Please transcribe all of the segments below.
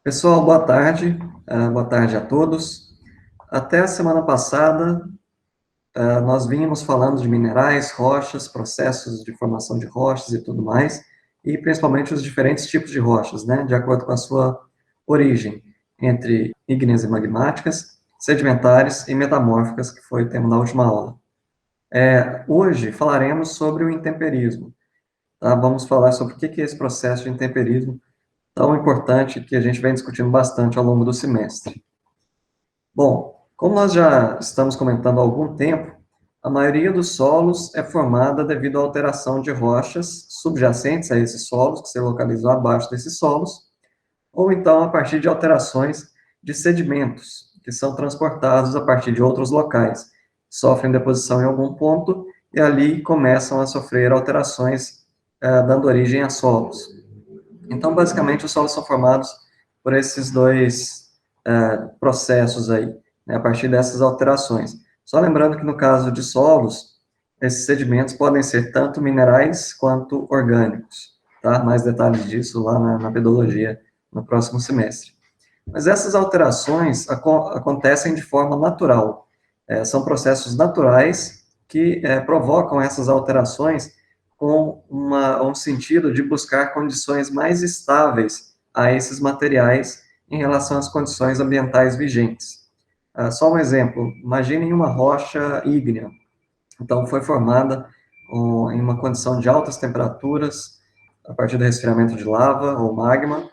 Pessoal, boa tarde a todos. Até a semana passada, nós vínhamos falando de minerais, rochas, processos de formação de rochas e tudo mais, e principalmente os diferentes tipos de rochas, né, de acordo com a sua origem, entre ígneas e magmáticas, sedimentares e metamórficas, que foi o tema da última aula. Hoje falaremos sobre o intemperismo, tá? Vamos falar sobre o que é esse processo de intemperismo tão importante que a gente vem discutindo bastante ao longo do semestre. Bom, como nós já estamos comentando há algum tempo, a maioria dos solos é formada devido à alteração de rochas subjacentes a esses solos, que se localizam abaixo desses solos, ou então a partir de alterações de sedimentos, que são transportados a partir de outros locais, sofrem deposição em algum ponto e ali começam a sofrer alterações, dando origem a solos. Então, basicamente, os solos são formados por esses dois processos aí, né, a partir dessas alterações. Só lembrando que no caso de solos, esses sedimentos podem ser tanto minerais quanto orgânicos, tá? Mais detalhes disso lá na pedologia no próximo semestre. Mas essas alterações acontecem de forma natural, são processos naturais que provocam essas alterações com um sentido de buscar condições mais estáveis a esses materiais em relação às condições ambientais vigentes. Só um exemplo, imaginem uma rocha ígnea, então foi formada em uma condição de altas temperaturas, a partir do resfriamento de lava ou magma,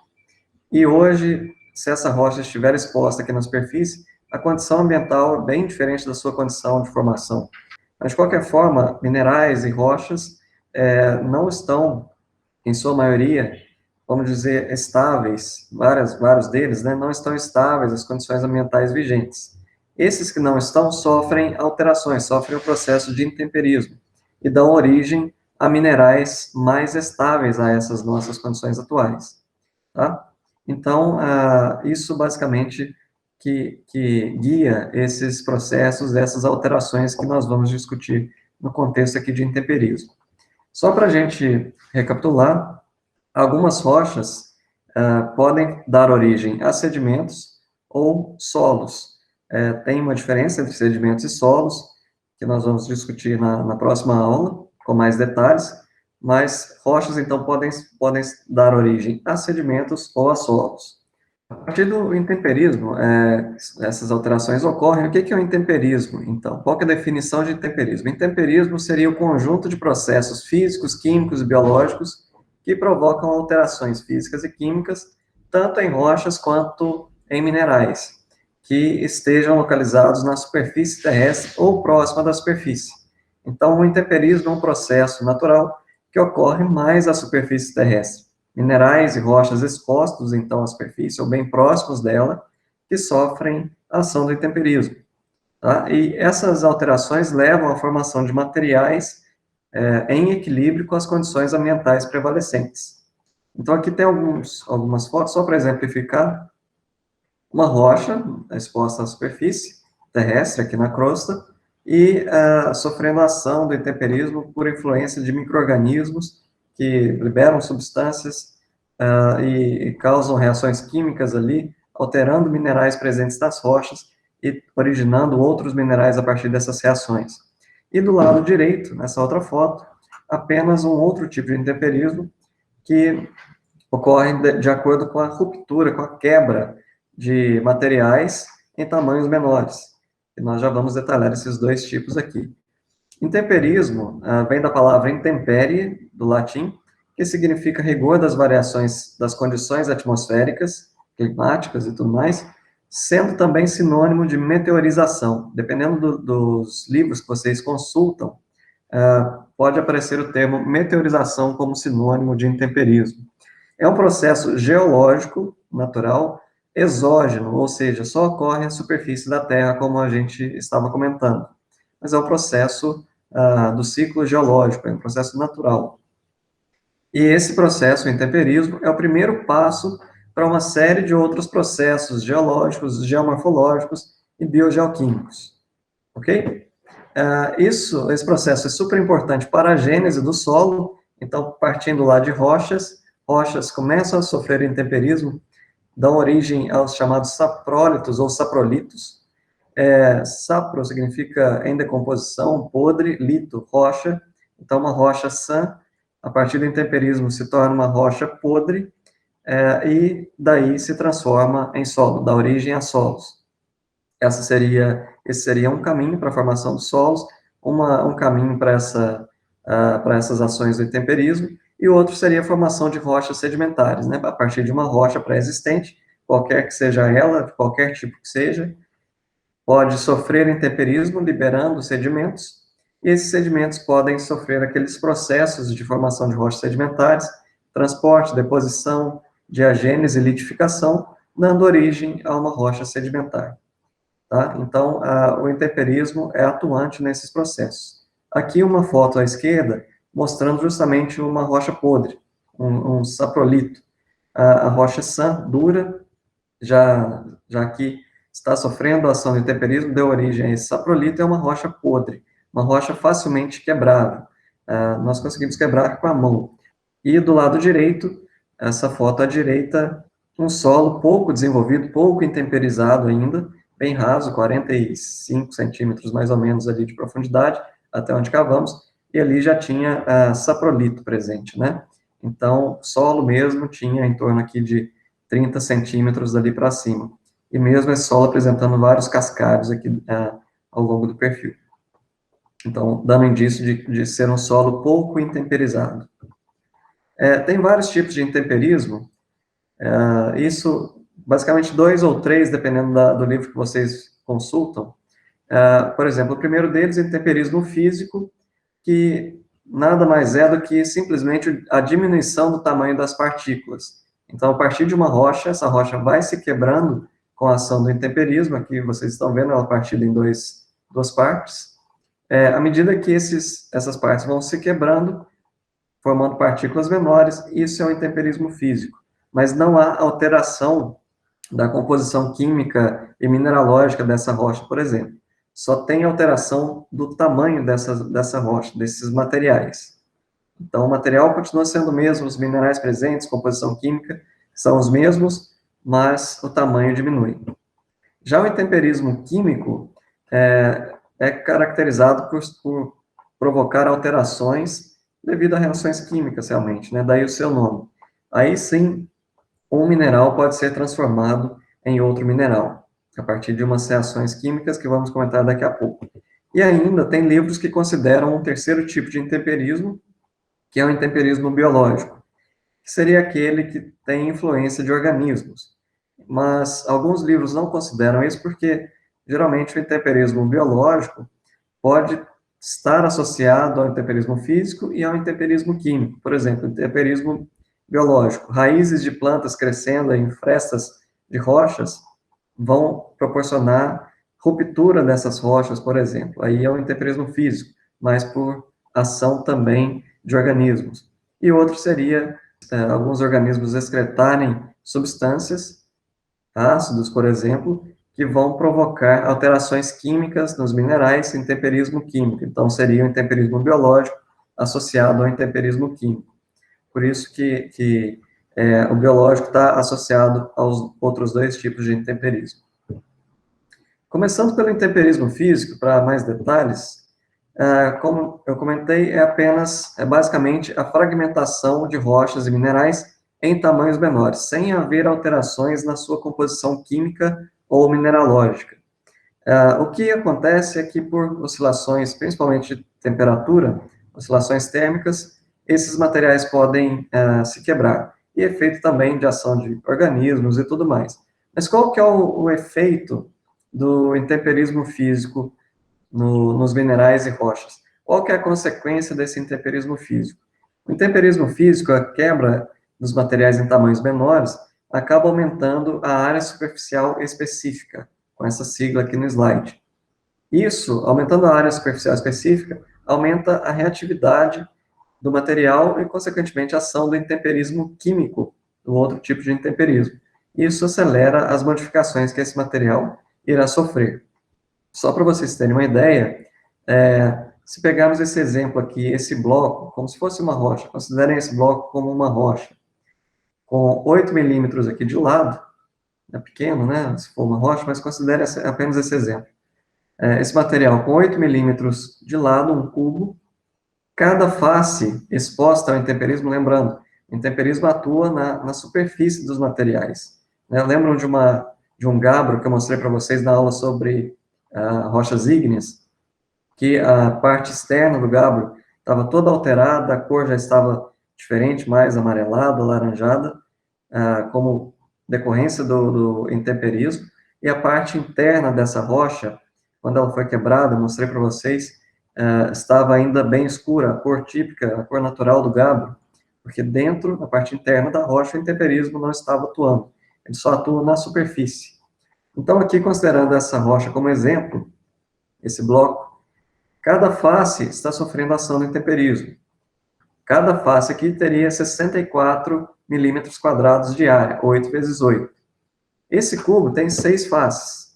e hoje, se essa rocha estiver exposta aqui na superfície, a condição ambiental é bem diferente da sua condição de formação. Mas, de qualquer forma, minerais e rochas não estão, em sua maioria, vamos dizer, estáveis, vários deles, né, não estão estáveis às condições ambientais vigentes. Esses que não estão sofrem alterações, sofrem o processo de intemperismo e dão origem a minerais mais estáveis a essas nossas condições atuais, tá? Então, isso basicamente que guia esses processos, essas alterações que nós vamos discutir no contexto aqui de intemperismo. Só para a gente recapitular, algumas rochas podem dar origem a sedimentos ou solos. Tem uma diferença entre sedimentos e solos, que nós vamos discutir na próxima aula, com mais detalhes, mas rochas, então, podem dar origem a sedimentos ou a solos. A partir do intemperismo, essas alterações ocorrem. O que é o intemperismo, então? Qual é a definição de intemperismo? Intemperismo seria o conjunto de processos físicos, químicos e biológicos que provocam alterações físicas e químicas, tanto em rochas quanto em minerais, que estejam localizados na superfície terrestre ou próxima da superfície. Então, o intemperismo é um processo natural que ocorre mais à superfície terrestre. Minerais e rochas expostos, então, à superfície, ou bem próximos dela, que sofrem a ação do intemperismo. Tá? E essas alterações levam à formação de materiais em equilíbrio com as condições ambientais prevalecentes. Então, aqui tem algumas fotos, só para exemplificar. Uma rocha exposta à superfície terrestre, aqui na crosta, e sofrendo a ação do intemperismo por influência de micro-organismos que liberam substâncias e causam reações químicas ali, alterando minerais presentes nas rochas e originando outros minerais a partir dessas reações. E do lado direito, nessa outra foto, apenas um outro tipo de intemperismo que ocorre de acordo com a ruptura, com a quebra de materiais em tamanhos menores. E nós já vamos detalhar esses dois tipos aqui. Intemperismo vem da palavra intemperie, do latim, que significa rigor das variações das condições atmosféricas, climáticas e tudo mais, sendo também sinônimo de meteorização. Dependendo dos livros que vocês consultam, pode aparecer o termo meteorização como sinônimo de intemperismo. É um processo geológico, natural, exógeno, ou seja, só ocorre à superfície da Terra, como a gente estava comentando. Mas é um processo do ciclo geológico, é um processo natural. E esse processo, o intemperismo, é o primeiro passo para uma série de outros processos geológicos, geomorfológicos e biogeoquímicos. Ok? Esse processo é super importante para a gênese do solo. Então, partindo lá de rochas, rochas começam a sofrer intemperismo dão origem aos chamados saprólitos ou saprolitos. Sapro significa em decomposição, podre, lito, rocha. Então, uma rocha sã, a partir do intemperismo, se torna uma rocha podre, e daí se transforma em solo, dá origem a solos. Esse seria um caminho para a formação de solos, um caminho para essas ações do intemperismo, e o outro seria a formação de rochas sedimentares, né, a partir de uma rocha pré-existente, qualquer que seja ela, de qualquer tipo que seja, pode sofrer intemperismo, liberando sedimentos, e esses sedimentos podem sofrer aqueles processos de formação de rochas sedimentares, transporte, deposição, diagênese e litificação, dando origem a uma rocha sedimentar. Tá? Então, o intemperismo é atuante nesses processos. Aqui uma foto à esquerda, mostrando justamente uma rocha podre, um saprolito. A rocha sã, dura, já que está sofrendo a ação do intemperismo, deu origem a esse saprolito, é uma rocha podre, uma rocha facilmente quebrável. Nós conseguimos quebrar com a mão. E do lado direito, essa foto à direita, um solo pouco desenvolvido, pouco intemperizado ainda, bem raso, 45 centímetros mais ou menos ali de profundidade, até onde cavamos, e ali já tinha saprolito presente, né? Então, solo mesmo tinha em torno aqui de 30 centímetros dali para cima. E mesmo esse solo apresentando vários cascalhos aqui ao longo do perfil. Então, dando indício de ser um solo pouco intemperizado. Tem vários tipos de intemperismo, isso, basicamente, 2 ou 3, dependendo do livro que vocês consultam. Por exemplo, o primeiro deles é intemperismo físico, que nada mais é do que simplesmente a diminuição do tamanho das partículas. Então, a partir de uma rocha, essa rocha vai se quebrando com a ação do intemperismo, aqui vocês estão vendo ela partida em duas partes. À medida que essas partes vão se quebrando, formando partículas menores, isso é o intemperismo físico. Mas não há alteração da composição química e mineralógica dessa rocha, por exemplo. Só tem alteração do tamanho dessa rocha, desses materiais. Então, o material continua sendo o mesmo, os minerais presentes, composição química, são os mesmos, mas o tamanho diminui. Já o intemperismo químico é caracterizado por provocar alterações devido a reações químicas, realmente, né? Daí o seu nome. Aí sim, um mineral pode ser transformado em outro mineral, a partir de umas reações químicas que vamos comentar daqui a pouco. E ainda tem livros que consideram um terceiro tipo de intemperismo, que é o intemperismo biológico, que seria aquele que tem influência de organismos. Mas alguns livros não consideram isso porque, geralmente, o intemperismo biológico pode estar associado ao intemperismo físico e ao intemperismo químico. Por exemplo, intemperismo biológico, raízes de plantas crescendo em frestas de rochas vão proporcionar ruptura dessas rochas, por exemplo. Aí é o intemperismo físico, mas por ação também de organismos. E outro seria alguns organismos excretarem substâncias, ácidos, por exemplo, que vão provocar alterações químicas nos minerais, intemperismo químico. Então, seria o intemperismo biológico associado ao intemperismo químico. Por isso que o biológico está associado aos outros dois tipos de intemperismo. Começando pelo intemperismo físico, para mais detalhes, como eu comentei, é basicamente a fragmentação de rochas e minerais em tamanhos menores, sem haver alterações na sua composição química ou mineralógica. O que acontece é que, por oscilações, principalmente de temperatura, oscilações térmicas, esses materiais podem se quebrar, e efeito também de ação de organismos e tudo mais. Mas qual que é o efeito do intemperismo físico nos minerais e rochas? Qual que é a consequência desse intemperismo físico? O intemperismo físico, a quebra dos materiais em tamanhos menores, acaba aumentando a área superficial específica, com essa sigla aqui no slide. Isso, aumentando a área superficial específica, aumenta a reatividade do material e, consequentemente, a ação do intemperismo químico, do outro tipo de intemperismo. Isso acelera as modificações que esse material irá sofrer. Só para vocês terem uma ideia, se pegarmos esse exemplo aqui, esse bloco, como se fosse uma rocha, considerem esse bloco como uma rocha, com 8 milímetros aqui de lado, é pequeno, né, se for uma rocha, mas considere apenas esse exemplo. Esse material com 8 milímetros de lado, um cubo, cada face exposta ao intemperismo, lembrando, o intemperismo atua na superfície dos materiais. Né? Lembram de um gabbro que eu mostrei para vocês na aula sobre rochas ígneas? Que a parte externa do gabbro estava toda alterada, a cor já estava diferente, mais amarelada, alaranjada, como decorrência do intemperismo, e a parte interna dessa rocha, quando ela foi quebrada, mostrei para vocês, estava ainda bem escura, a cor típica, a cor natural do gabbro, porque dentro, na parte interna da rocha, o intemperismo não estava atuando, ele só atua na superfície. Então, aqui, considerando essa rocha como exemplo, esse bloco, cada face está sofrendo ação do intemperismo. Cada face aqui teria 64 milímetros quadrados de área, 8 vezes 8. Esse cubo tem 6 faces.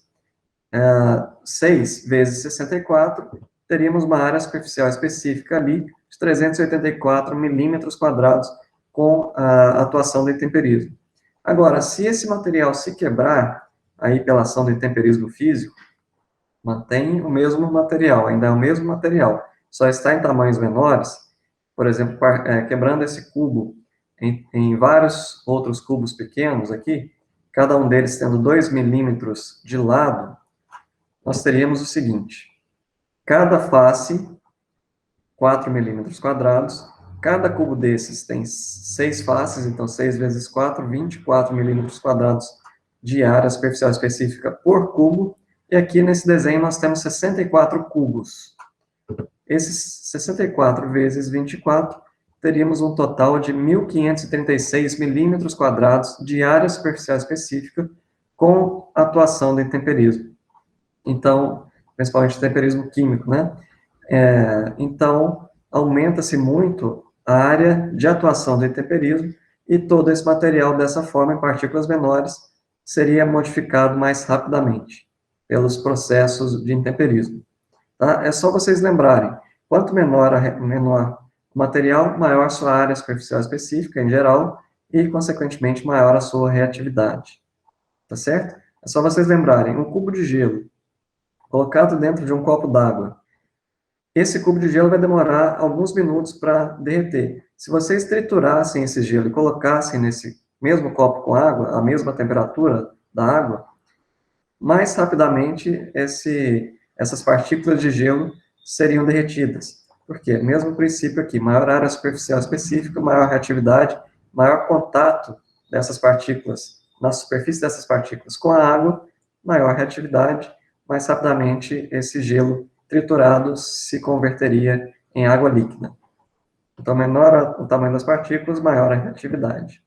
6 vezes 64, teríamos uma área superficial específica ali de 384 milímetros quadrados com a atuação do intemperismo. Agora, se esse material se quebrar, aí pela ação do intemperismo físico, mantém o mesmo material, ainda é o mesmo material, só está em tamanhos menores, por exemplo, quebrando esse cubo em vários outros cubos pequenos aqui, cada um deles tendo 2 milímetros de lado, nós teríamos o seguinte, cada face, 4 milímetros quadrados, cada cubo desses tem 6 faces, então 6 vezes 4, 24 milímetros quadrados de área superficial específica por cubo, e aqui nesse desenho nós temos 64 cubos. Esses 64 vezes 24, teríamos um total de 1.536 milímetros quadrados de área superficial específica com atuação do intemperismo. Então, principalmente temperismo químico, né? Então, aumenta-se muito a área de atuação do intemperismo e todo esse material, dessa forma, em partículas menores, seria modificado mais rapidamente pelos processos de intemperismo. Tá? É só vocês lembrarem, quanto menor o material, maior a sua área superficial específica, em geral, e, consequentemente, maior a sua reatividade. Tá certo? É só vocês lembrarem, um cubo de gelo colocado dentro de um copo d'água, esse cubo de gelo vai demorar alguns minutos para derreter. Se vocês triturassem esse gelo e colocassem nesse mesmo copo com água, a mesma temperatura da água, mais rapidamente essas partículas de gelo seriam derretidas. Por quê? Mesmo princípio aqui, maior área superficial específica, maior reatividade, maior contato dessas partículas, na superfície dessas partículas com a água, maior reatividade, mais rapidamente esse gelo triturado se converteria em água líquida. Então, menor o tamanho das partículas, maior a reatividade.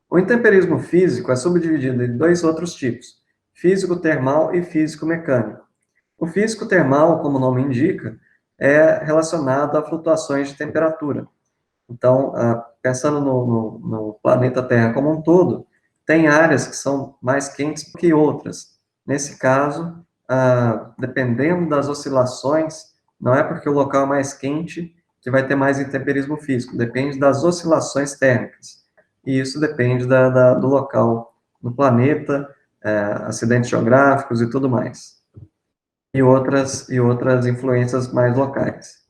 O intemperismo físico é subdividido em dois outros tipos, físico-termal e físico-mecânico. O físico-termal, como o nome indica, é relacionado a flutuações de temperatura. Então, pensando no planeta Terra como um todo, tem áreas que são mais quentes que outras. Nesse caso, dependendo das oscilações, não é porque o local é mais quente que vai ter mais intemperismo físico, depende das oscilações térmicas. E isso depende do local no planeta, acidentes geográficos e tudo mais. E outras influências mais locais.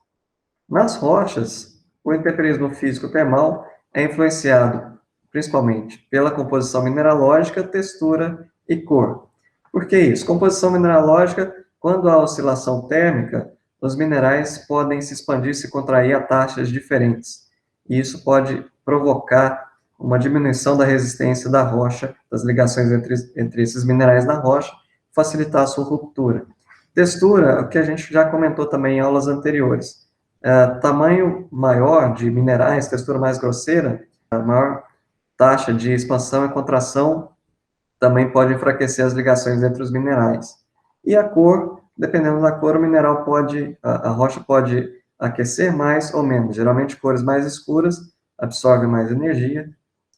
Nas rochas, o intemperismo físico-termal é influenciado principalmente pela composição mineralógica, textura e cor. Por que isso? Composição mineralógica, quando há oscilação térmica, os minerais podem se expandir e se contrair a taxas diferentes. E isso pode provocar uma diminuição da resistência da rocha, das ligações entre esses minerais na rocha, facilitar a sua ruptura. Textura, o que a gente já comentou também em aulas anteriores. Tamanho maior de minerais, textura mais grosseira, a maior taxa de expansão e contração também pode enfraquecer as ligações entre os minerais. E a cor, dependendo da cor, o mineral a rocha pode aquecer mais ou menos. Geralmente, cores mais escuras absorvem mais energia,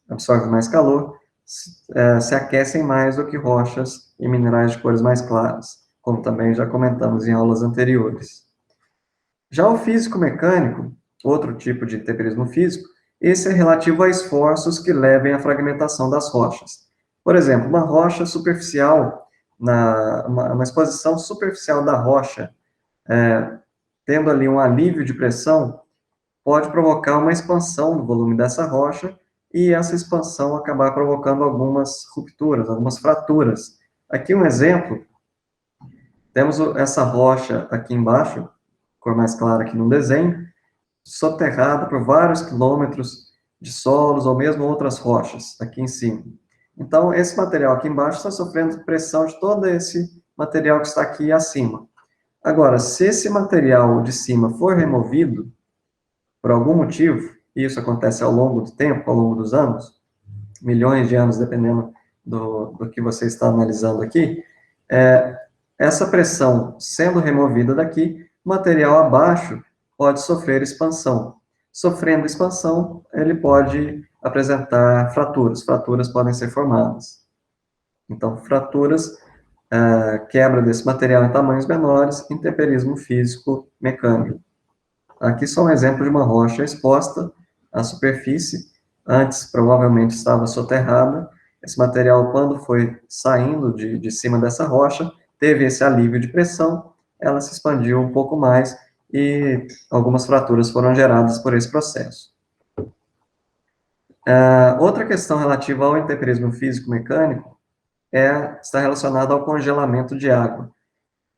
absorvem mais calor, se aquecem mais do que rochas e minerais de cores mais claras, como também já comentamos em aulas anteriores. Já o físico-mecânico, outro tipo de intemperismo físico, esse é relativo a esforços que levem à fragmentação das rochas. Por exemplo, uma rocha superficial, uma exposição superficial da rocha, tendo ali um alívio de pressão, pode provocar uma expansão do volume dessa rocha, e essa expansão acabar provocando algumas rupturas, algumas fraturas. Aqui um exemplo, temos essa rocha aqui embaixo, cor mais clara aqui no desenho, soterrada por vários quilômetros de solos ou mesmo outras rochas aqui em cima. Então, esse material aqui embaixo está sofrendo pressão de todo esse material que está aqui acima. Agora, se esse material de cima for removido, por algum motivo, e isso acontece ao longo do tempo, ao longo dos anos, milhões de anos, dependendo do que você está analisando aqui, essa pressão sendo removida daqui, o material abaixo pode sofrer expansão. Sofrendo expansão, ele pode apresentar fraturas. Fraturas podem ser formadas. Então, fraturas, quebra desse material em tamanhos menores, intemperismo físico mecânico. Aqui só um exemplo de uma rocha exposta à superfície, antes provavelmente estava soterrada. Esse material, quando foi saindo de cima dessa rocha, teve esse alívio de pressão, ela se expandiu um pouco mais e algumas fraturas foram geradas por esse processo. Outra questão relativa ao intemperismo físico-mecânico está relacionada ao congelamento de água.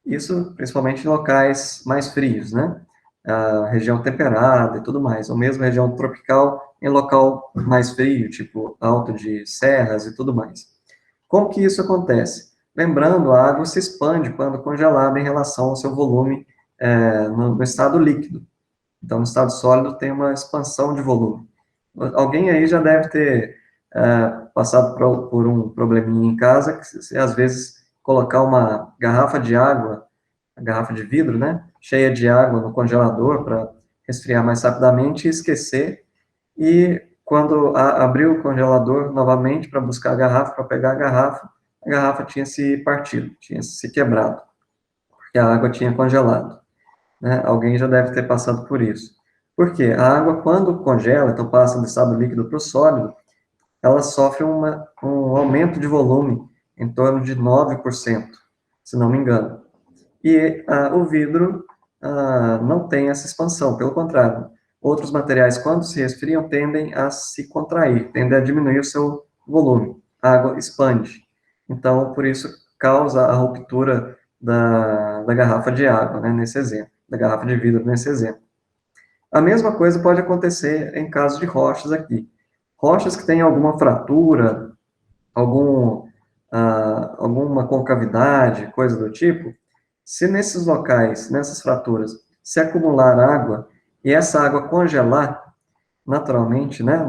Isso principalmente em locais mais frios, né? Região temperada e tudo mais, ou mesmo região tropical em local mais frio, tipo alto de serras e tudo mais. Como que isso acontece? Lembrando, a água se expande quando congelada em relação ao seu volume no estado líquido. Então, no estado sólido tem uma expansão de volume. Alguém aí já deve ter passado por um probleminha em casa, que se às vezes colocar uma garrafa de água, a garrafa de vidro, né, cheia de água no congelador para resfriar mais rapidamente e esquecer, e quando abrir o congelador novamente para buscar a garrafa, para pegar a garrafa tinha se partido, tinha se quebrado, porque a água tinha congelado, né? Alguém já deve ter passado por isso. Por quê? A água, quando congela, então passa do estado líquido para o sólido, ela sofre um aumento de volume em torno de 9%, se não me engano. E o vidro não tem essa expansão, pelo contrário. Outros materiais, quando se resfriam, tendem a se contrair, tendem a diminuir o seu volume. A água expande. Então, por isso, causa a ruptura da garrafa de água, né, nesse exemplo, da garrafa de vidro nesse exemplo. A mesma coisa pode acontecer em caso de rochas aqui. Rochas que têm alguma fratura, alguma concavidade, coisa do tipo, se nesses locais, nessas fraturas, se acumular água e essa água congelar, naturalmente, né,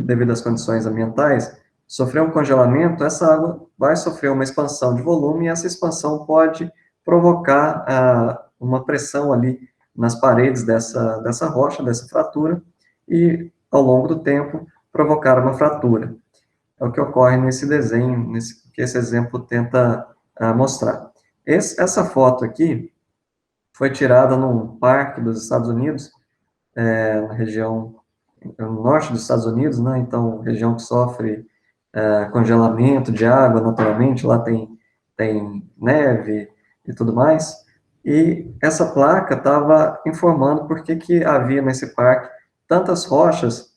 devido às condições ambientais, sofrer um congelamento, essa água vai sofrer uma expansão de volume e essa expansão pode provocar uma pressão ali nas paredes dessa rocha, dessa fratura, e ao longo do tempo provocar uma fratura. É o que ocorre nesse desenho, que esse exemplo tenta mostrar. Essa foto aqui foi tirada num parque dos Estados Unidos, na região no norte dos Estados Unidos, né? Então, região que sofre congelamento de água naturalmente, lá tem neve e tudo mais. E essa placa estava informando por que havia nesse parque tantas rochas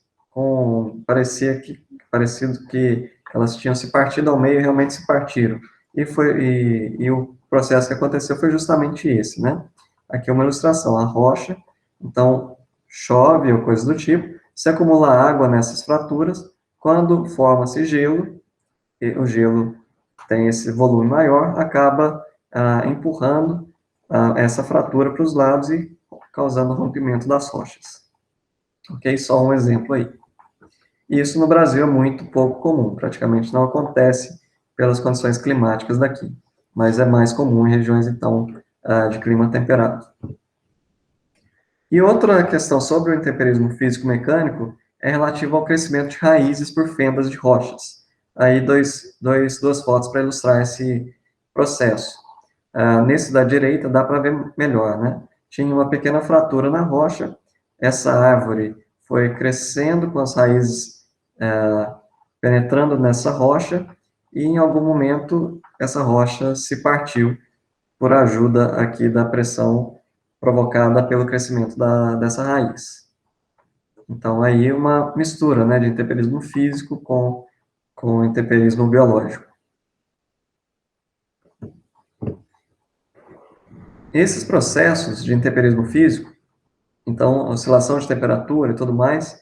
parecido que elas tinham se partido ao meio e realmente se partiram. E o processo que aconteceu foi justamente esse, né? Aqui é uma ilustração, a rocha, então chove ou coisa do tipo, se acumula água nessas fraturas, quando forma-se gelo, e o gelo tem esse volume maior, acaba empurrando essa fratura para os lados e causando o rompimento das rochas. Ok? Só um exemplo aí. Isso no Brasil é muito pouco comum, praticamente não acontece pelas condições climáticas daqui, mas é mais comum em regiões, então, de clima temperado. E outra questão sobre o intemperismo físico-mecânico é relativa ao crescimento de raízes por fendas de rochas. Aí, duas fotos para ilustrar esse processo. Nesse da direita, dá para ver melhor, né? Tinha uma pequena fratura na rocha, essa árvore foi crescendo com as raízes penetrando nessa rocha, e em algum momento essa rocha se partiu por ajuda aqui da pressão provocada pelo crescimento dessa raiz. Então, aí uma mistura, né, de intemperismo físico com intemperismo biológico. Esses processos de intemperismo físico, então, oscilação de temperatura e tudo mais,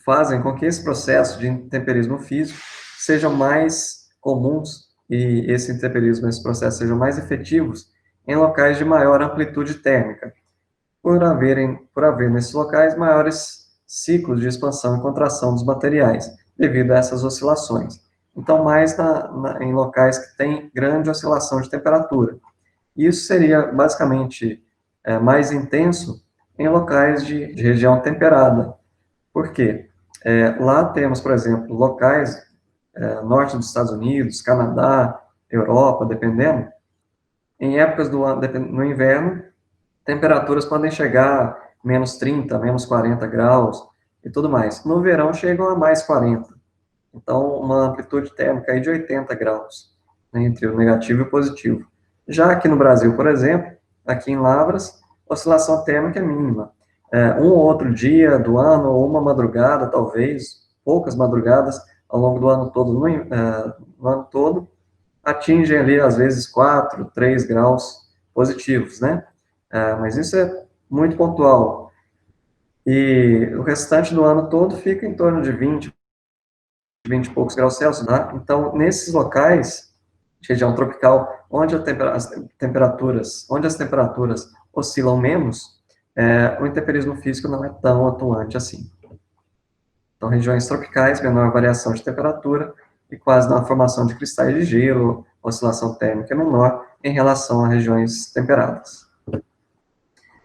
fazem com que esse processo de intemperismo físico sejam mais comuns e esse intemperismo, esses processos sejam mais efetivos em locais de maior amplitude térmica, por haver nesses locais maiores ciclos de expansão e contração dos materiais, devido a essas oscilações. Então, mais em locais que têm grande oscilação de temperatura. Isso seria, basicamente, mais intenso em locais de região temperada. Por quê? Lá temos, por exemplo, locais norte dos Estados Unidos, Canadá, Europa, dependendo, em épocas do ano, no inverno, temperaturas podem chegar a menos 30, menos 40 graus e tudo mais. No verão chegam a mais 40. Então, uma amplitude térmica aí de 80 graus, né, entre o negativo e o positivo. Já aqui no Brasil, por exemplo, aqui em Lavras, a oscilação térmica é mínima. Um ou outro dia do ano, ou uma madrugada, talvez, poucas madrugadas ao longo do ano todo, no ano todo, atingem ali, às vezes, 4, 3 graus positivos, né? Mas isso é muito pontual. E o restante do ano todo fica em torno de 20 e poucos graus Celsius, tá? Então, nesses locais de região tropical, onde as temperaturas oscilam menos, o intemperismo físico não é tão atuante assim. Então, regiões tropicais, menor variação de temperatura e quase não há formação de cristais de gelo, oscilação térmica menor em relação a regiões temperadas.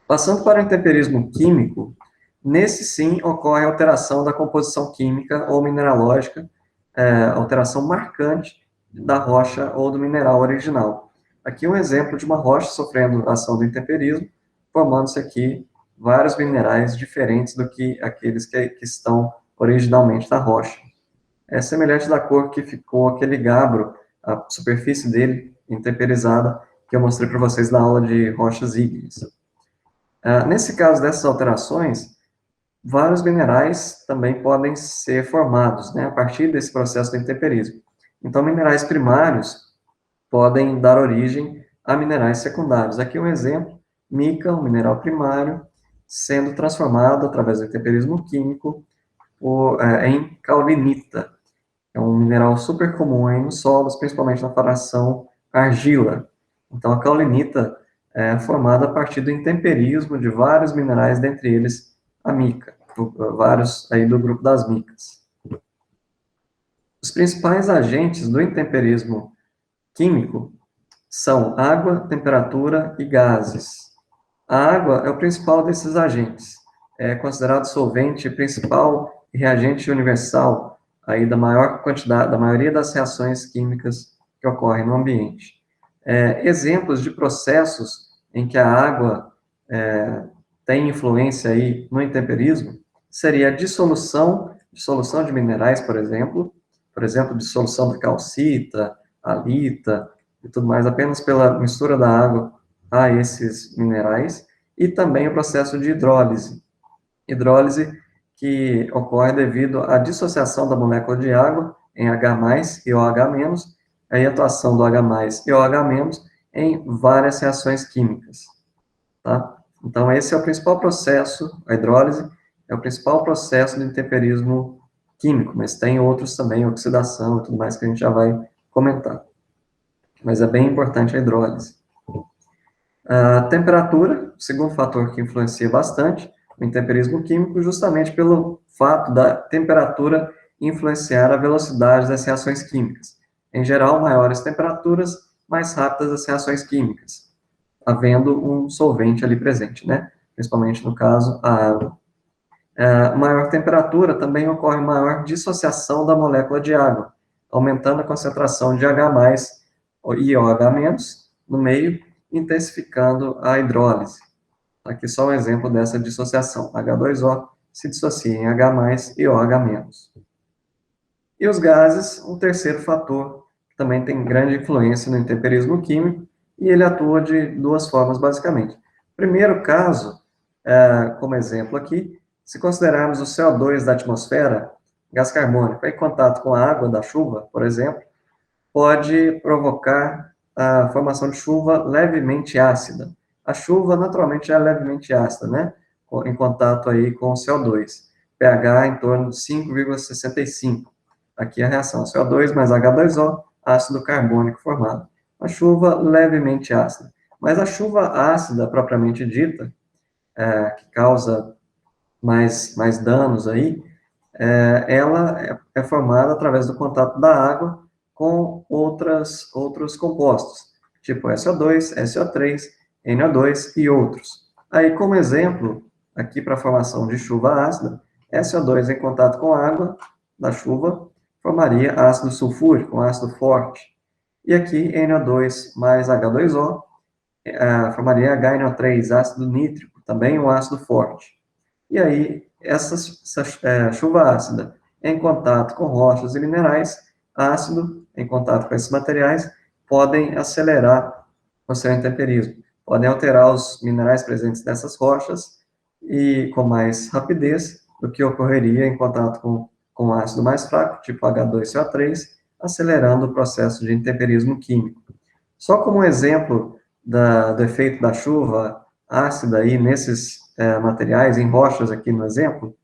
Passando para o intemperismo químico, nesse sim ocorre alteração da composição química ou mineralógica, alteração marcante da rocha ou do mineral original. Aqui um exemplo de uma rocha sofrendo ação do intemperismo, formando-se aqui vários minerais diferentes do que aqueles que estão originalmente na rocha. É semelhante da cor que ficou aquele gabbro, a superfície dele intemperizada, que eu mostrei para vocês na aula de rochas ígneas. Nesse caso dessas alterações, vários minerais também podem ser formados, né, a partir desse processo do intemperismo. Então, minerais primários podem dar origem a minerais secundários. Aqui um exemplo, mica, um mineral primário, sendo transformado através do intemperismo químico em caulinita. É um mineral super comum aí nos solos, principalmente na fração argila. Então, a caulinita é formada a partir do intemperismo de vários minerais, dentre eles a mica, vários aí do grupo das micas. Os principais agentes do intemperismo químico são água, temperatura e gases. A água é o principal desses agentes. É considerado solvente principal e reagente universal aí da maior quantidade, da maioria das reações químicas que ocorrem no ambiente. Exemplos de processos em que a água tem influência aí no intemperismo seria a dissolução de minerais, por exemplo, dissolução de calcita, halita e tudo mais, apenas pela mistura da água a esses minerais, e também o processo de hidrólise. Hidrólise que ocorre devido à dissociação da molécula de água em H+, e OH-, e a atuação do H+, e OH- em várias reações químicas, tá? Então, esse é o principal processo, a hidrólise é o principal processo do intemperismo químico, mas tem outros também, oxidação e tudo mais, que a gente já vai comentar. Mas é bem importante a hidrólise. A temperatura, o segundo fator que influencia bastante o intemperismo químico, justamente pelo fato da temperatura influenciar a velocidade das reações químicas. Em geral, maiores temperaturas, mais rápidas as reações químicas, havendo um solvente ali presente, né? Principalmente no caso, a água. Maior temperatura também ocorre maior dissociação da molécula de água, aumentando a concentração de H+, e OH- no meio, intensificando a hidrólise. Aqui só um exemplo dessa dissociação. H2O se dissocia em H+, e OH-. E os gases, um terceiro fator que também tem grande influência no intemperismo químico, e ele atua de duas formas, basicamente. Primeiro caso, como exemplo aqui, se considerarmos o CO2 da atmosfera, gás carbônico, em contato com a água da chuva, por exemplo, pode provocar a formação de chuva levemente ácida. A chuva, naturalmente, é levemente ácida, né? Em contato aí com o CO2. pH em torno de 5,65. Aqui a reação CO2 mais H2O, ácido carbônico formado. A chuva levemente ácida. Mas a chuva ácida, propriamente dita, que causa mais danos aí, ela é formada através do contato da água com outros compostos, tipo SO2, SO3, NO2 e outros. Aí, como exemplo, aqui para a formação de chuva ácida, SO2 em contato com a água da chuva formaria ácido sulfúrico, um ácido forte. E aqui, NO2 mais H2O formaria HNO3, ácido nítrico, também um ácido forte. E aí, essa chuva ácida em contato com rochas e minerais, ácido em contato com esses materiais, podem acelerar o seu intemperismo, podem alterar os minerais presentes nessas rochas e com mais rapidez do que ocorreria em contato com ácido mais fraco, tipo H2CO3, acelerando o processo de intemperismo químico. Só como um exemplo do efeito da chuva ácida aí nesses materiais, em rochas aqui no exemplo,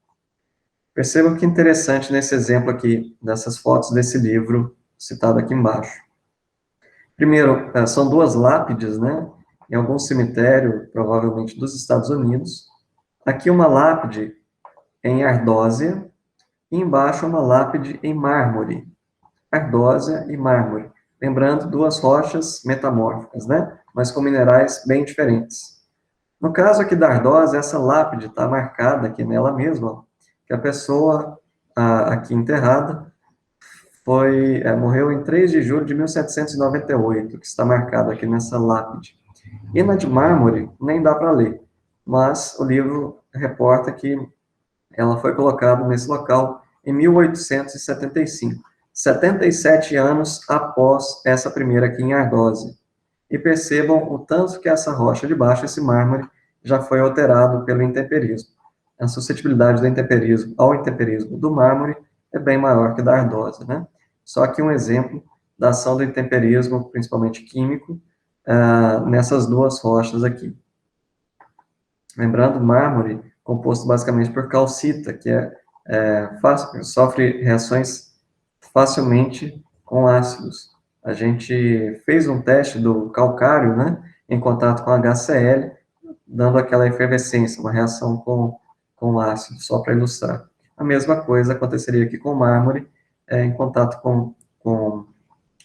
perceba que interessante nesse exemplo aqui, dessas fotos desse livro citado aqui embaixo. Primeiro, são duas lápides, né, em algum cemitério, provavelmente dos Estados Unidos. Aqui uma lápide em ardósia, e embaixo uma lápide em mármore. Ardósia e mármore. Lembrando, duas rochas metamórficas, né, mas com minerais bem diferentes. No caso aqui da ardósia, essa lápide está marcada aqui nela mesma, que a pessoa aqui enterrada morreu em 3 de julho de 1798, que está marcado aqui nessa lápide. E na de mármore, nem dá para ler, mas o livro reporta que ela foi colocada nesse local em 1875, 77 anos após essa primeira aqui em ardósia. E percebam o tanto que essa rocha de baixo, esse mármore, já foi alterado pelo intemperismo. A suscetibilidade do intemperismo ao intemperismo do mármore é bem maior que da ardósia, né? Só que um exemplo da ação do intemperismo, principalmente químico, nessas duas rochas aqui. Lembrando, mármore, composto basicamente por calcita, que sofre reações facilmente com ácidos. A gente fez um teste do calcário, né, em contato com HCl, dando aquela efervescência, uma reação com ácido, só para ilustrar. A mesma coisa aconteceria aqui com mármore, em contato com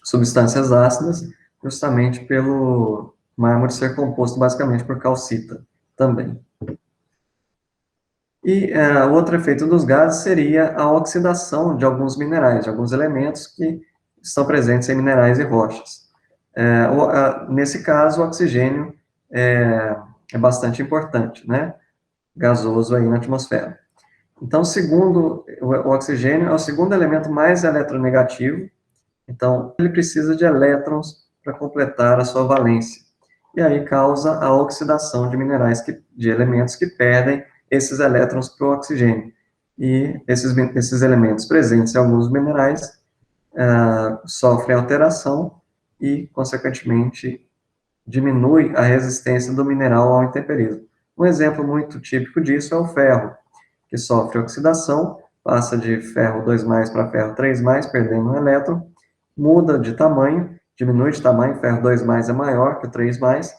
substâncias ácidas, justamente pelo mármore ser composto basicamente por calcita também. E outro efeito dos gases seria a oxidação de alguns minerais, de alguns elementos que estão presentes em minerais e rochas. Nesse caso, o oxigênio é bastante importante, né? Gasoso aí na atmosfera. Então, segundo o oxigênio é o segundo elemento mais eletronegativo, então ele precisa de elétrons para completar a sua valência. E aí causa a oxidação de minerais, de elementos que perdem esses elétrons para o oxigênio. E esses elementos presentes em alguns minerais sofrem alteração e, consequentemente, diminui a resistência do mineral ao intemperismo. Um exemplo muito típico disso é o ferro, que sofre oxidação, passa de ferro 2+ para ferro 3+, perdendo um elétron, muda de tamanho, diminui de tamanho, ferro 2+ é maior que o 3+,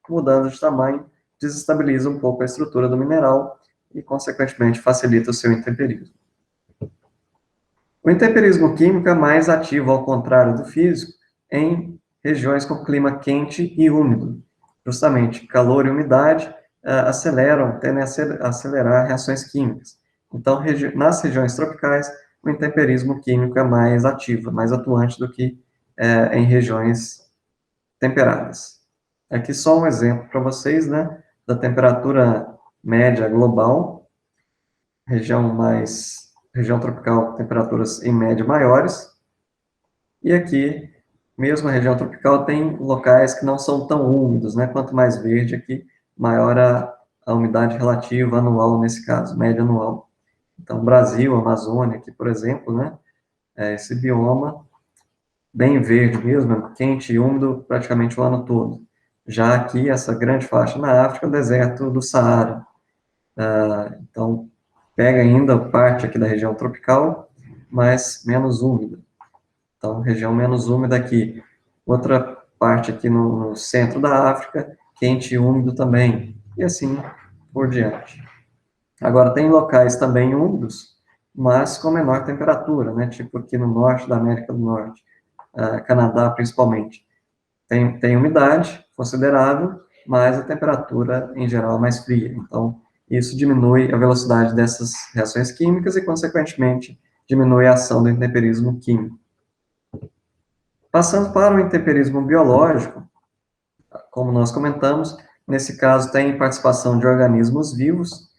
mudando de tamanho, desestabiliza um pouco a estrutura do mineral e, consequentemente, facilita o seu intemperismo. O intemperismo químico é mais ativo, ao contrário do físico, em regiões com clima quente e úmido. Justamente, calor e umidade tendem a acelerar reações químicas. Então, nas regiões tropicais, o intemperismo químico é mais ativo, mais atuante do que em regiões temperadas. Aqui só um exemplo para vocês, né, da temperatura média global, região tropical, temperaturas em média maiores, e aqui mesmo a região tropical tem locais que não são tão úmidos, né? Quanto mais verde aqui, maior a umidade relativa anual, nesse caso, média anual. Então, Brasil, Amazônia, aqui, por exemplo, né? Esse bioma bem verde mesmo, é quente e úmido praticamente o ano todo. Já aqui, essa grande faixa na África, o deserto do Saara. Então, pega ainda parte aqui da região tropical, mas menos úmida. Então, região menos úmida aqui. Outra parte aqui no centro da África, quente e úmido também. E assim por diante. Agora, tem locais também úmidos, mas com menor temperatura, né? Tipo aqui no norte da América do Norte, Canadá principalmente. Tem umidade considerável, mas a temperatura, em geral, é mais fria. Então, isso diminui a velocidade dessas reações químicas e, consequentemente, diminui a ação do intemperismo químico. Passando para o intemperismo biológico, como nós comentamos, nesse caso tem participação de organismos vivos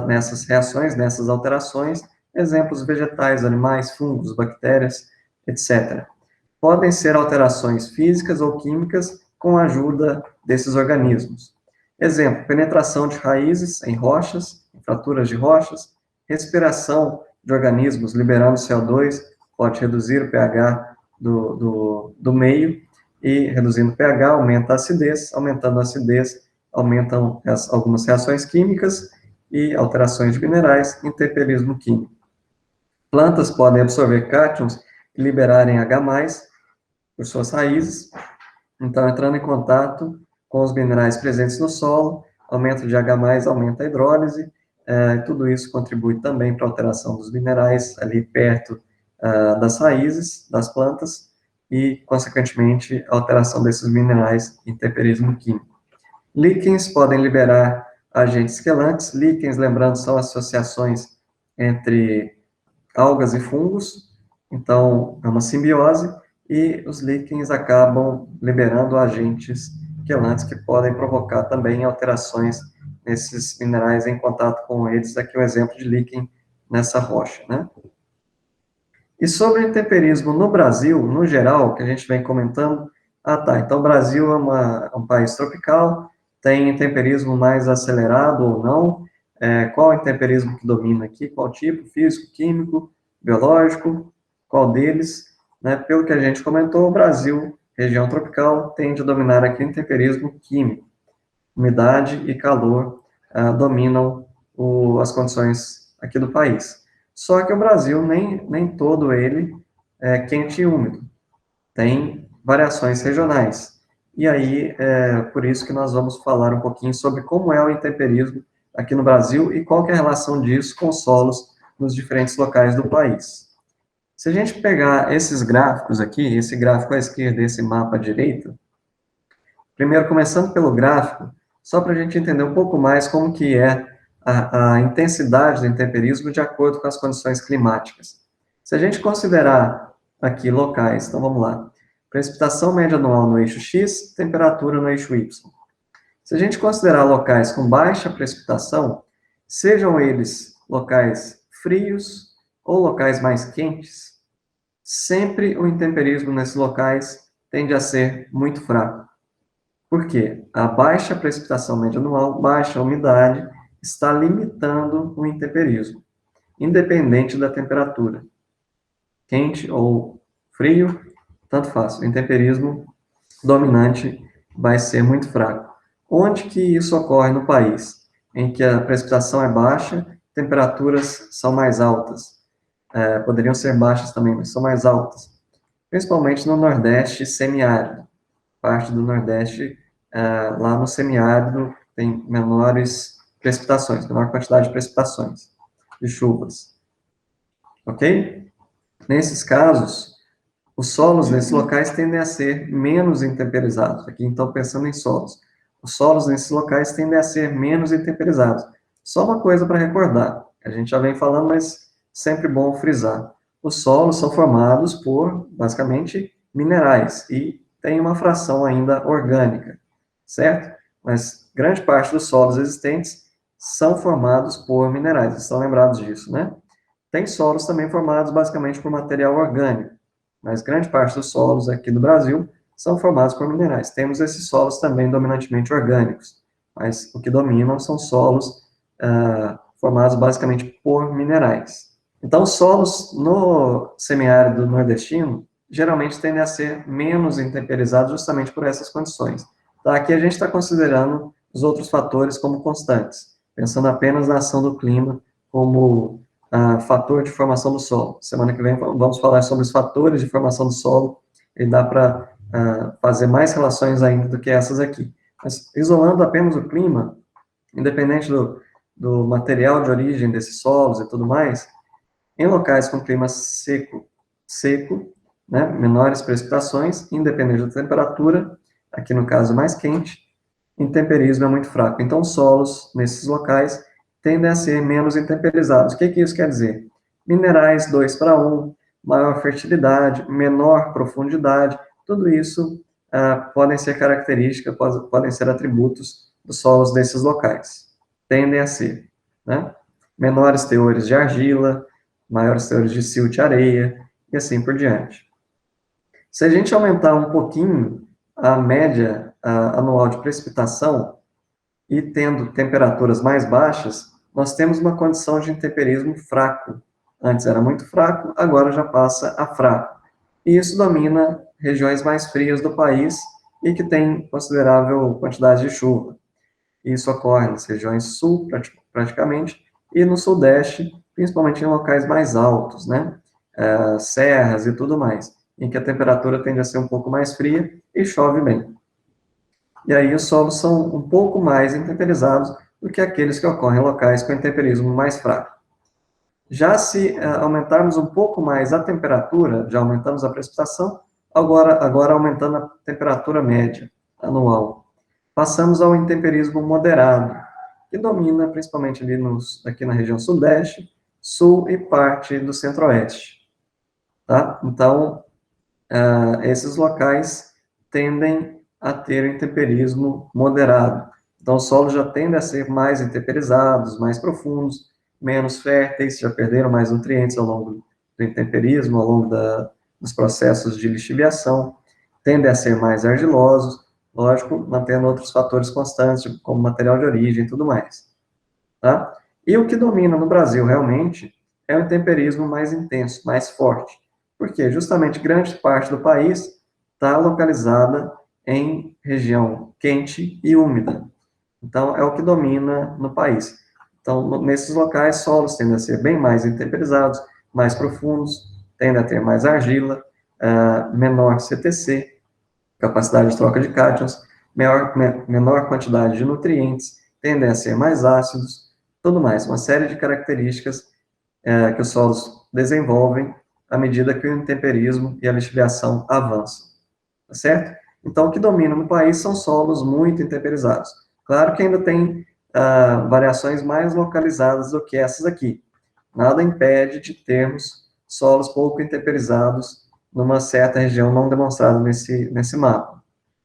nessas reações, nessas alterações, exemplos vegetais, animais, fungos, bactérias, etc. Podem ser alterações físicas ou químicas com a ajuda desses organismos. Exemplo, penetração de raízes em rochas, em fraturas de rochas, respiração de organismos liberando CO2, pode reduzir o pH do meio, e reduzindo o pH, aumenta a acidez, aumentando a acidez, aumentam algumas reações químicas e alterações de minerais, intemperismo químico. Plantas podem absorver cátions e liberarem H+, por suas raízes, então entrando em contato com os minerais presentes no solo, aumento de H+, aumenta a hidrólise, tudo isso contribui também para a alteração dos minerais ali perto das raízes das plantas, e, consequentemente, a alteração desses minerais em temperismo químico. Líquens podem liberar agentes quelantes. Líquens, lembrando, são associações entre algas e fungos, então é uma simbiose, e os líquens acabam liberando agentes quelantes que podem provocar também alterações nesses minerais em contato com eles. Aqui um exemplo de líquen nessa rocha, né? E sobre o intemperismo no Brasil, no geral, que a gente vem comentando, então o Brasil é um país tropical, tem intemperismo mais acelerado ou não, qual o intemperismo que domina aqui, qual tipo, físico, químico, biológico, qual deles, né? Pelo que a gente comentou, o Brasil, região tropical, tende a dominar aqui o intemperismo químico. Umidade e calor dominam as condições aqui do país. Só que o Brasil, nem todo ele é quente e úmido. Tem variações regionais. E aí, por isso que nós vamos falar um pouquinho sobre como é o intemperismo aqui no Brasil e qual que é a relação disso com os solos nos diferentes locais do país. Se a gente pegar esses gráficos aqui, esse gráfico à esquerda e esse mapa à direita, primeiro, começando pelo gráfico, só para a gente entender um pouco mais como que é a intensidade do intemperismo de acordo com as condições climáticas. Se a gente considerar aqui locais, então vamos lá, precipitação média anual no eixo X, temperatura no eixo Y. Se a gente considerar locais com baixa precipitação, sejam eles locais frios ou locais mais quentes, sempre o intemperismo nesses locais tende a ser muito fraco. Por quê? A baixa precipitação média anual, baixa umidade, está limitando o intemperismo, independente da temperatura. Quente ou frio, tanto faz. O intemperismo dominante vai ser muito fraco. Onde que isso ocorre no país? Em que a precipitação é baixa, temperaturas são mais altas. Poderiam ser baixas também, mas são mais altas. Principalmente no Nordeste semiárido. Parte do Nordeste, lá no semiárido, tem menores precipitações, menor quantidade de precipitações, de chuvas. Ok? Nesses casos, os solos nesses locais tendem a ser menos intemperizados. Aqui, então, pensando em solos. Os solos nesses locais tendem a ser menos intemperizados. Só uma coisa para recordar, a gente já vem falando, mas sempre bom frisar. Os solos são formados por, basicamente, minerais, e tem uma fração ainda orgânica, certo? Mas grande parte dos solos existentes são formados por minerais, estão lembrados disso, né? Tem solos também formados basicamente por material orgânico, mas grande parte dos solos aqui do Brasil são formados por minerais. Temos esses solos também dominantemente orgânicos, mas o que dominam são solos formados basicamente por minerais. Então, os solos no semiárido nordestino geralmente tendem a ser menos intemperizados justamente por essas condições. Tá? Aqui a gente está considerando os outros fatores como constantes, pensando apenas na ação do clima como fator de formação do solo. Semana que vem vamos falar sobre os fatores de formação do solo, e dá para fazer mais relações ainda do que essas aqui. Mas, isolando apenas o clima, independente do material de origem desses solos e tudo mais, em locais com clima seco, né, menores precipitações, independente da temperatura, aqui no caso mais quente, intemperismo é muito fraco. Então, os solos nesses locais tendem a ser menos intemperizados. O que isso quer dizer? Minerais 2:1, maior fertilidade, menor profundidade, tudo isso podem ser características, podem ser atributos dos solos desses locais. Tendem a ser, né? Menores teores de argila, maiores teores de silt e areia, e assim por diante. Se a gente aumentar um pouquinho a média anual de precipitação, e tendo temperaturas mais baixas, nós temos uma condição de intemperismo fraco. Antes era muito fraco, agora já passa a fraco. E isso domina regiões mais frias do país e que tem considerável quantidade de chuva. Isso ocorre nas regiões sul, praticamente, e no sudeste, principalmente em locais mais altos, né? Serras e tudo mais, em que a temperatura tende a ser um pouco mais fria e chove bem. E aí os solos são um pouco mais intemperizados do que aqueles que ocorrem em locais com intemperismo mais fraco. Já se aumentarmos um pouco mais a temperatura, já aumentamos a precipitação, agora aumentando a temperatura média anual, passamos ao intemperismo moderado, que domina principalmente ali aqui na região sudeste, sul e parte do centro-oeste. Tá? Então, esses locais tendem a ter um intemperismo moderado. Então, os solos já tendem a ser mais intemperizados, mais profundos, menos férteis, já perderam mais nutrientes ao longo do intemperismo, ao longo dos processos de lixiviação, tendem a ser mais argilosos, lógico, mantendo outros fatores constantes, como material de origem e tudo mais. Tá? E o que domina no Brasil, realmente, é o intemperismo mais intenso, mais forte, porque justamente grande parte do país está localizada em região quente e úmida. Então, é o que domina no país. Então, nesses locais, solos tendem a ser bem mais intemperizados, mais profundos, tendem a ter mais argila, menor CTC, capacidade de troca de cátions, menor quantidade de nutrientes, tendem a ser mais ácidos, tudo mais, uma série de características que os solos desenvolvem à medida que o intemperismo e a lixiviação avançam, tá certo? Então, o que domina no país são solos muito intemperizados. Claro que ainda tem variações mais localizadas do que essas aqui. Nada impede de termos solos pouco intemperizados numa certa região não demonstrada nesse mapa.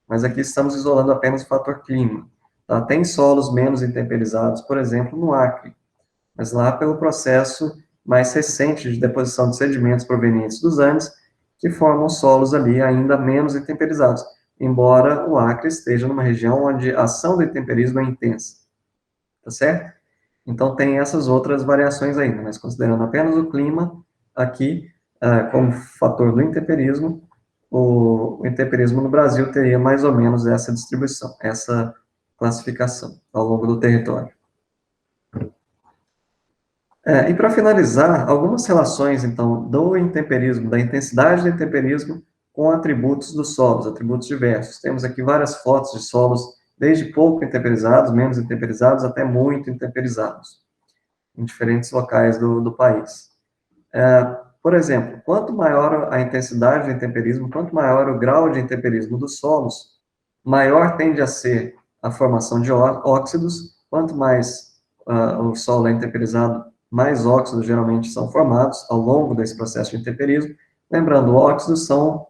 Mas aqui estamos isolando apenas o fator clima. Tá? Tem solos menos intemperizados, por exemplo, no Acre, mas lá pelo processo mais recente de deposição de sedimentos provenientes dos Andes, que formam solos ali ainda menos intemperizados, embora o Acre esteja numa região onde a ação do intemperismo é intensa, tá certo? Então tem essas outras variações ainda, mas considerando apenas o clima, aqui, como fator do intemperismo, o intemperismo no Brasil teria mais ou menos essa distribuição, essa classificação ao longo do território. E para finalizar, algumas relações, então, do intemperismo, da intensidade do intemperismo com atributos dos solos, atributos diversos. Temos aqui várias fotos de solos, desde pouco intemperizados, menos intemperizados, até muito intemperizados, em diferentes locais do país. Por exemplo, quanto maior a intensidade do intemperismo, quanto maior o grau de intemperismo dos solos, maior tende a ser a formação de óxidos. Quanto mais o solo é intemperizado, mais óxidos geralmente são formados ao longo desse processo de intemperismo. Lembrando, óxidos são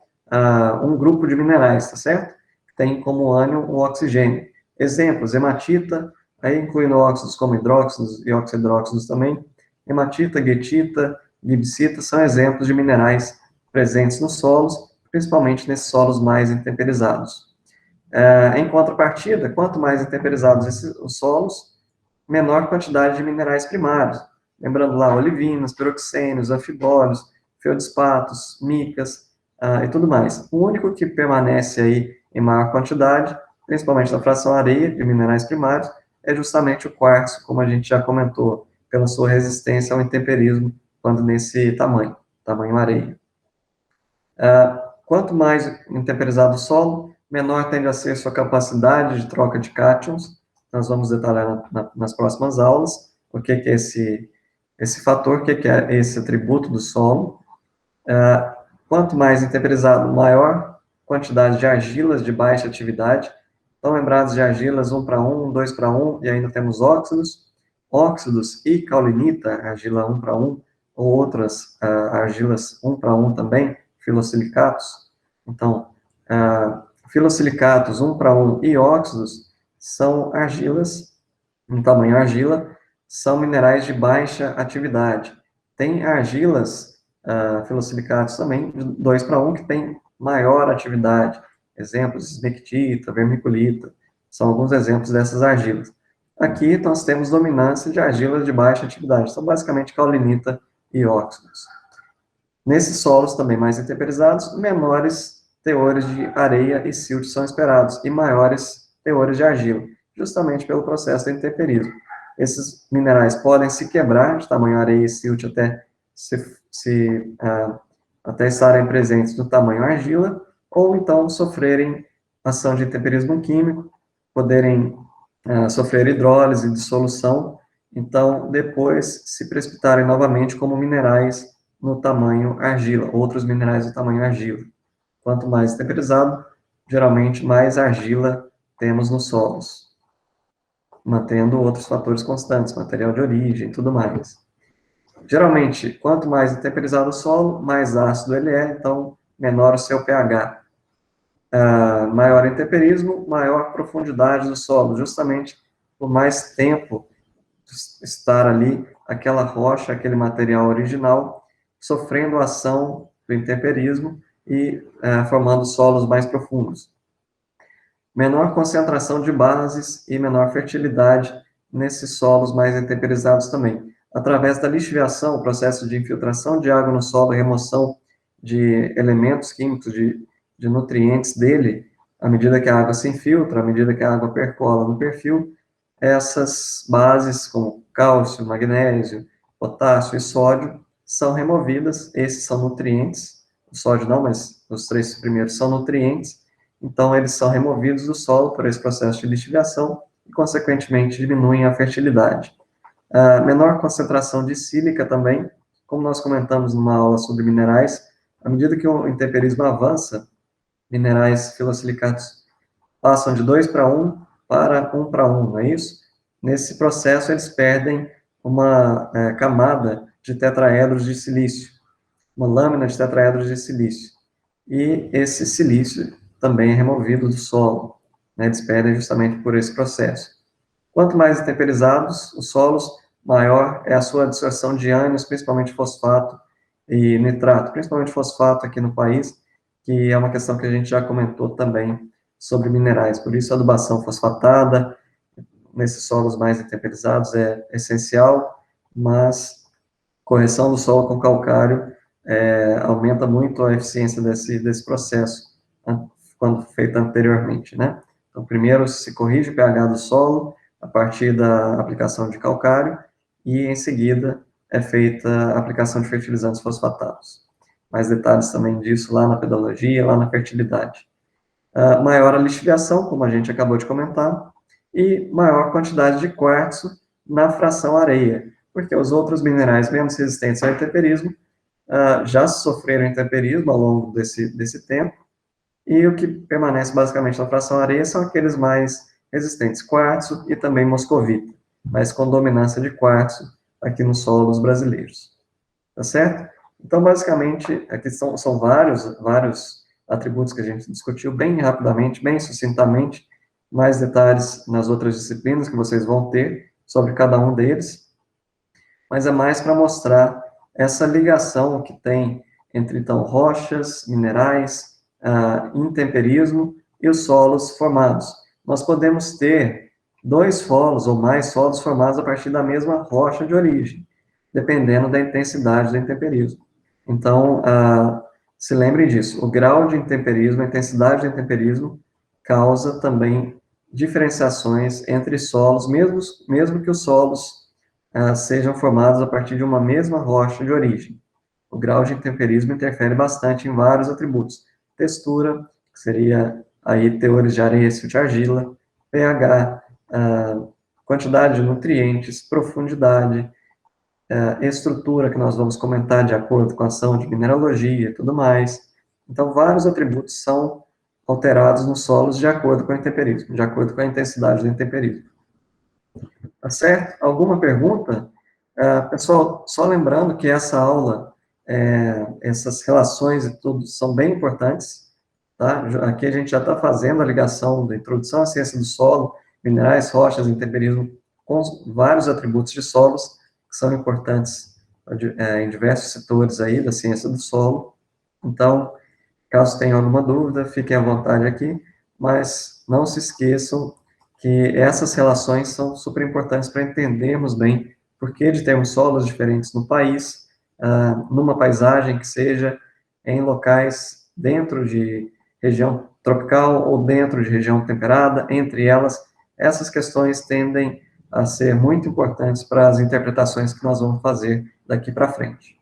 um grupo de minerais, tá certo? Tem como ânion o oxigênio. Exemplos, hematita, aí incluindo óxidos como hidróxidos e oxidróxidos também. Hematita, guetita, gibsita são exemplos de minerais presentes nos solos, principalmente nesses solos mais intemperizados. Em contrapartida, quanto mais intemperizados os solos, menor quantidade de minerais primários. Lembrando lá, olivinas, piroxênios, anfibólios, feldspatos, micas e tudo mais. O único que permanece aí em maior quantidade, principalmente na fração areia de minerais primários, é justamente o quartzo, como a gente já comentou, pela sua resistência ao intemperismo, quando nesse tamanho areia. Quanto mais intemperizado o solo, menor tende a ser sua capacidade de troca de cátions. Nós vamos detalhar nas próximas aulas o que é esse fator, o que é esse atributo do solo. Quanto mais intemperizado, maior quantidade de argilas de baixa atividade. Estão lembrados de argilas 1 para 1, 2 para 1, e ainda temos óxidos e caulinita, argila 1 para 1, ou outras argilas 1 para 1 também, filosilicatos. Então, filosilicatos 1 para 1 e óxidos são argilas, em tamanho argila, são minerais de baixa atividade. Tem argilas, filosilicatos também, de 2 para 1, que tem maior atividade. Exemplos, esmectita, vermiculita, são alguns exemplos dessas argilas. Aqui nós temos dominância de argilas de baixa atividade, são basicamente caulinita e óxidos. Nesses solos também mais intemperizados, menores teores de areia e silt são esperados, e maiores teores de argila, justamente pelo processo do intemperismo. Esses minerais podem se quebrar de tamanho areia e silt até estarem presentes no tamanho argila, ou então sofrerem ação de intemperismo químico, poderem sofrer hidrólise, dissolução, então depois se precipitarem novamente como minerais no tamanho argila, outros minerais do tamanho argila. Quanto mais temperizado, geralmente mais argila temos nos solos, mantendo outros fatores constantes, material de origem e tudo mais. Geralmente, quanto mais temperizado o solo, mais ácido ele é, então menor o seu pH. Maior intemperismo, maior profundidade do solo, justamente por mais tempo estar ali aquela rocha, aquele material original, sofrendo a ação do intemperismo e formando solos mais profundos. Menor concentração de bases e menor fertilidade nesses solos mais intemperizados também. Através da lixiviação, o processo de infiltração de água no solo, remoção de elementos químicos, de nutrientes dele, à medida que a água se infiltra, à medida que a água percola no perfil, essas bases, como cálcio, magnésio, potássio e sódio, são removidas. Esses são nutrientes, o sódio não, mas os 3 primeiros são nutrientes, então eles são removidos do solo por esse processo de lixiviação e, consequentemente, diminuem a fertilidade. Menor concentração de sílica também, como nós comentamos numa aula sobre minerais, à medida que o intemperismo avança, minerais filosilicatos passam de 2 para 1 para 1 para 1, não é isso? Nesse processo, eles perdem uma camada de tetraedros de silício, uma lâmina de tetraedros de silício. E esse silício também é removido do solo, né? Eles perdem justamente por esse processo. Quanto mais temperizados os solos, maior é a sua absorção de ânions, principalmente fosfato e nitrato, principalmente fosfato aqui no país, que é uma questão que a gente já comentou também sobre minerais. Por isso, a adubação fosfatada nesses solos mais intemperizados é essencial, mas correção do solo com calcário aumenta muito a eficiência desse processo, né, quando feito anteriormente, né? Então, primeiro se corrige o pH do solo a partir da aplicação de calcário e, em seguida, é feita a aplicação de fertilizantes fosfatados. Mais detalhes também disso lá na pedologia, lá na fertilidade. Maior a lixiviação, como a gente acabou de comentar, e maior quantidade de quartzo na fração areia, porque os outros minerais menos resistentes ao intemperismo já sofreram intemperismo ao longo desse tempo, e o que permanece basicamente na fração areia são aqueles mais resistentes, quartzo e também moscovita, mas com dominância de quartzo aqui nos solos brasileiros. Tá certo? Então, basicamente, aqui são vários atributos que a gente discutiu bem rapidamente, bem sucintamente, mais detalhes nas outras disciplinas que vocês vão ter sobre cada um deles, mas é mais para mostrar essa ligação que tem entre, então, rochas, minerais, intemperismo e os solos formados. Nós podemos ter dois solos ou mais solos formados a partir da mesma rocha de origem, dependendo da intensidade do intemperismo. Então, se lembre disso, o grau de intemperismo, a intensidade do intemperismo, causa também diferenciações entre solos, mesmo que os solos sejam formados a partir de uma mesma rocha de origem. O grau de intemperismo interfere bastante em vários atributos. Textura, que seria aí teores de areia, silto de argila, pH, quantidade de nutrientes, profundidade, estrutura, que nós vamos comentar de acordo com a ação de mineralogia e tudo mais. Então, vários atributos são alterados nos solos de acordo com o intemperismo, de acordo com a intensidade do intemperismo. Tá certo? Alguma pergunta? Pessoal, só lembrando que essa aula, essas relações e tudo são bem importantes, tá? Aqui a gente já está fazendo a ligação da introdução à ciência do solo, minerais, rochas, intemperismo, com vários atributos de solos, que são importantes em diversos setores aí da ciência do solo. Então, caso tenham alguma dúvida, fiquem à vontade aqui, mas não se esqueçam que essas relações são super importantes para entendermos bem por que de termos solos diferentes no país, numa paisagem que seja em locais dentro de região tropical ou dentro de região temperada, entre elas, essas questões tendem a ser muito importantes para as interpretações que nós vamos fazer daqui para frente.